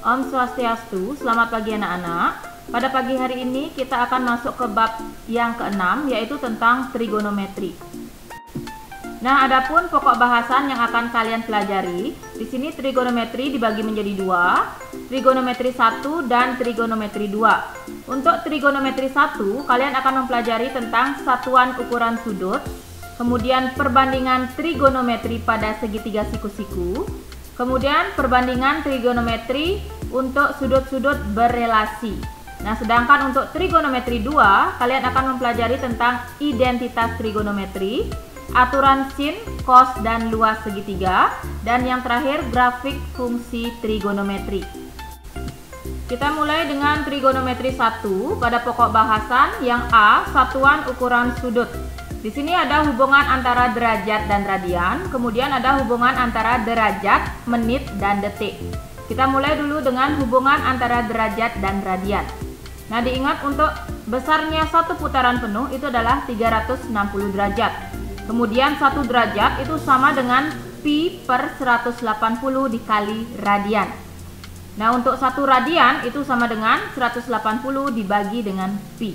Om Swastiastu, selamat pagi anak-anak. Pada pagi hari ini kita akan masuk ke bab yang ke-6, yaitu tentang trigonometri. Nah, adapun pokok bahasan yang akan kalian pelajari, di sini trigonometri dibagi menjadi dua, trigonometri 1 dan trigonometri 2. Untuk trigonometri 1, kalian akan mempelajari tentang satuan ukuran sudut, kemudian perbandingan trigonometri pada segitiga siku-siku, kemudian perbandingan trigonometri untuk sudut-sudut berelasi. Nah, sedangkan untuk trigonometri 2, kalian akan mempelajari tentang identitas trigonometri, aturan sin, cos, dan luas segitiga, dan yang terakhir grafik fungsi trigonometri. Kita mulai dengan trigonometri 1 pada pokok bahasan yang A, satuan ukuran sudut. Di sini ada hubungan antara derajat dan radian, kemudian ada hubungan antara derajat, menit, dan detik. Kita mulai dulu dengan hubungan antara derajat dan radian. Nah, diingat untuk besarnya satu putaran penuh itu adalah 360 derajat. Kemudian 1 derajat itu sama dengan pi per 180 dikali radian. Nah, untuk 1 radian itu sama dengan 180 dibagi dengan pi.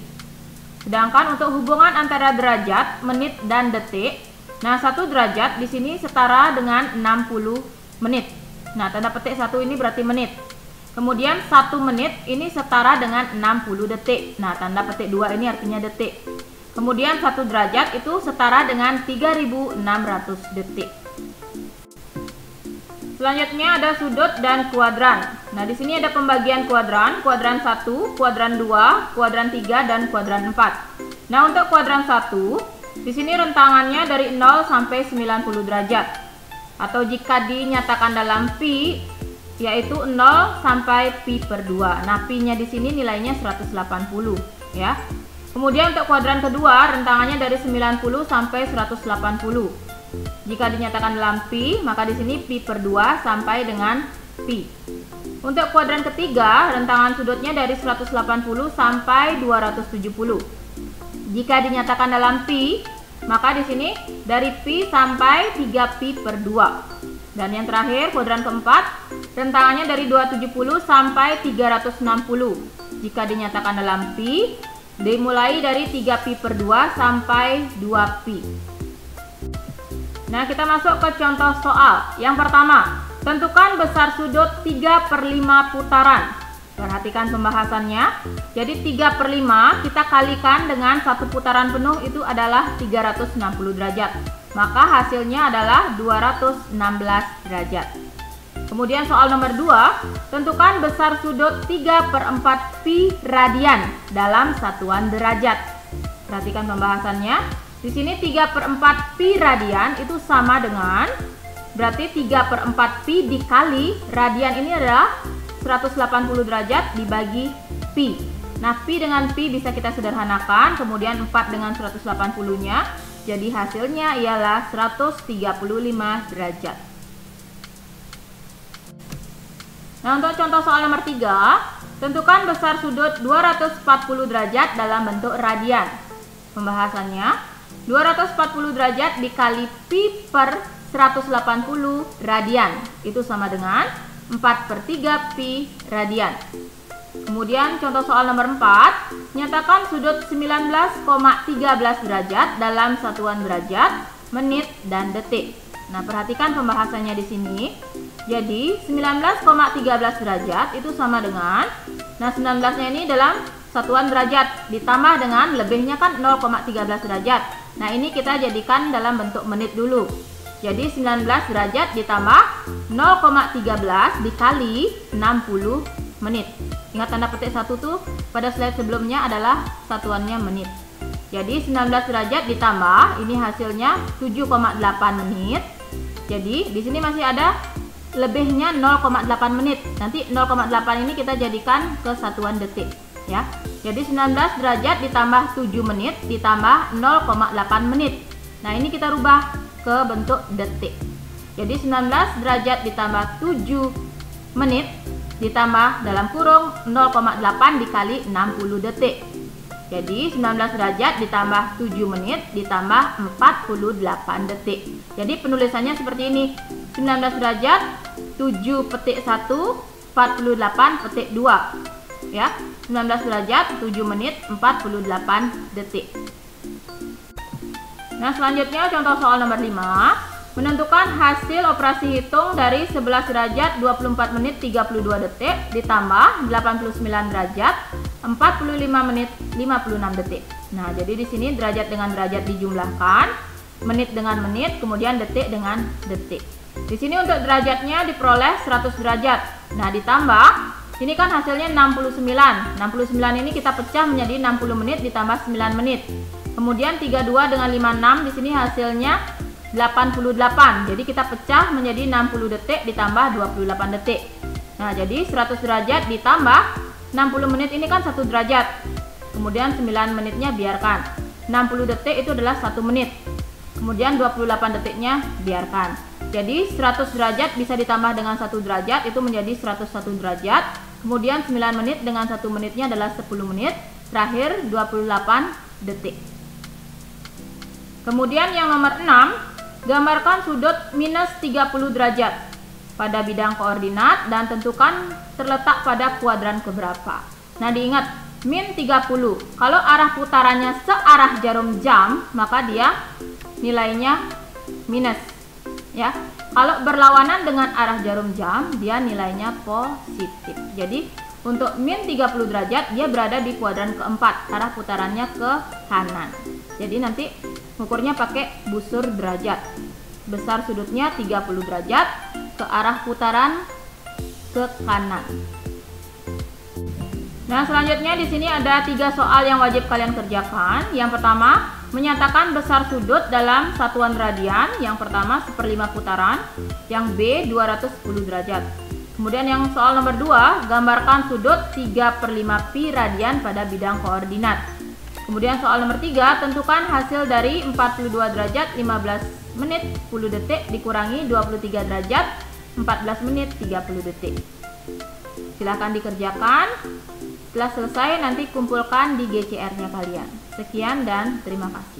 Sedangkan untuk hubungan antara derajat, menit, dan detik, nah 1 derajat di sini setara dengan 60 menit. Nah, tanda petik 1 ini berarti menit. Kemudian 1 menit ini setara dengan 60 detik. Nah, tanda petik 2 ini artinya detik. Kemudian 1 derajat itu setara dengan 3600 detik. Selanjutnya ada sudut dan kuadran. Nah, di sini ada pembagian kuadran 1, kuadran 2, kuadran 3, dan kuadran 4. Nah, untuk kuadran 1, di sini rentangannya dari 0 sampai 90 derajat. Atau jika dinyatakan dalam pi, yaitu 0 sampai pi per 2. Nah, pi-nya di sini nilainya 180, ya. Kemudian untuk kuadran kedua, rentangannya dari 90 sampai 180. Jika dinyatakan dalam pi, maka di sini pi per 2 sampai dengan pi. Untuk kuadran ketiga, rentangan sudutnya dari 180 sampai 270. Jika dinyatakan dalam pi, maka di sini dari pi sampai 3 pi per 2. Dan yang terakhir, kuadran keempat, rentangannya dari 270 sampai 360. Jika dinyatakan dalam pi, dimulai dari 3 pi per 2 sampai 2 pi. Nah, kita masuk ke contoh soal. Yang pertama, tentukan besar sudut 3 per 5 putaran. Perhatikan pembahasannya. Jadi 3 per 5 kita kalikan dengan satu putaran penuh itu adalah 360 derajat. Maka hasilnya adalah 216 derajat. Kemudian soal nomor 2, tentukan besar sudut 3 per 4 pi radian dalam satuan derajat. Perhatikan pembahasannya. Di sini 3 per 4 pi radian itu sama dengan, berarti 3 per 4 pi dikali, radian ini adalah 180 derajat dibagi pi. Nah, pi dengan pi bisa kita sederhanakan, kemudian 4 dengan 180-nya, jadi hasilnya ialah 135 derajat. Nah, untuk contoh soal nomor 3, tentukan besar sudut 240 derajat dalam bentuk radian. Pembahasannya, 240 derajat dikali pi per 180 radian. Itu sama dengan 4 per 3 pi radian. Kemudian contoh soal nomor 4, nyatakan sudut 19,13 derajat dalam satuan derajat, menit, dan detik. Nah, perhatikan pembahasannya di sini. Jadi 19,13 derajat itu sama dengan, nah 19-nya ini dalam satuan derajat ditambah dengan lebihnya kan 0,13 derajat. Nah, ini kita jadikan dalam bentuk menit dulu. Jadi 19 derajat ditambah 0,13 dikali 60 menit. Ingat tanda petik 1 tuh pada slide sebelumnya adalah satuannya menit. Jadi 19 derajat ditambah, ini hasilnya 7,8 menit. Jadi di sini masih ada lebihnya 0,8 menit. Nanti 0,8 ini kita jadikan ke satuan detik, ya. Jadi 19 derajat ditambah 7 menit ditambah 0,8 menit. Nah, ini kita rubah ke bentuk detik. Jadi 19 derajat ditambah 7 menit ditambah dalam kurung 0,8 dikali 60 detik. Jadi 19 derajat ditambah 7 menit ditambah 48 detik. Jadi penulisannya seperti ini. 19 derajat 7 petik 1 48,2 ya. 19 derajat 7 menit 48 detik. Nah, selanjutnya contoh soal nomor 5. Menentukan hasil operasi hitung dari 11 derajat 24 menit 32 detik ditambah 89 derajat 45 menit 56 detik. Nah, jadi di sini derajat dengan derajat dijumlahkan, menit dengan menit, kemudian detik dengan detik. Di sini untuk derajatnya diperoleh 100 derajat. Nah, ditambah ini kan hasilnya 69. 69 ini kita pecah menjadi 60 menit ditambah 9 menit. Kemudian 32 dengan 56 di sini hasilnya 88. Jadi kita pecah menjadi 60 detik ditambah 28 detik. Nah, jadi 100 derajat ditambah 60 menit ini kan 1 derajat. Kemudian 9 menitnya biarkan. 60 detik itu adalah 1 menit. Kemudian 28 detiknya biarkan. Jadi 100 derajat bisa ditambah dengan 1 derajat itu menjadi 101 derajat. Kemudian 9 menit dengan 1 menitnya adalah 10 menit. Terakhir 28 detik. Kemudian yang nomor 6, gambarkan sudut minus 30 derajat pada bidang koordinat dan tentukan terletak pada kuadran keberapa. Nah, diingat min 30. Kalau arah putarannya searah jarum jam, maka dia nilainya minus ya. Kalau berlawanan dengan arah jarum jam, dia nilainya positif. Jadi untuk min 30 derajat dia berada di kuadran keempat, arah putarannya ke kanan. Jadi nanti ukurnya pakai busur derajat. Besar sudutnya 30 derajat ke arah putaran ke kanan. Nah, selanjutnya di sini ada 3 soal yang wajib kalian kerjakan. Yang pertama, menyatakan besar sudut dalam satuan radian. Yang pertama 1/5 putaran, yang B 210 derajat. Kemudian yang soal nomor 2, gambarkan sudut 3/5 pi radian pada bidang koordinat. Kemudian soal nomor 3, tentukan hasil dari 42 derajat 15 menit 10 detik dikurangi 23 derajat 14 menit 30 detik. Silahkan dikerjakan. Setelah selesai nanti kumpulkan di GCR-nya kalian. Sekian dan terima kasih.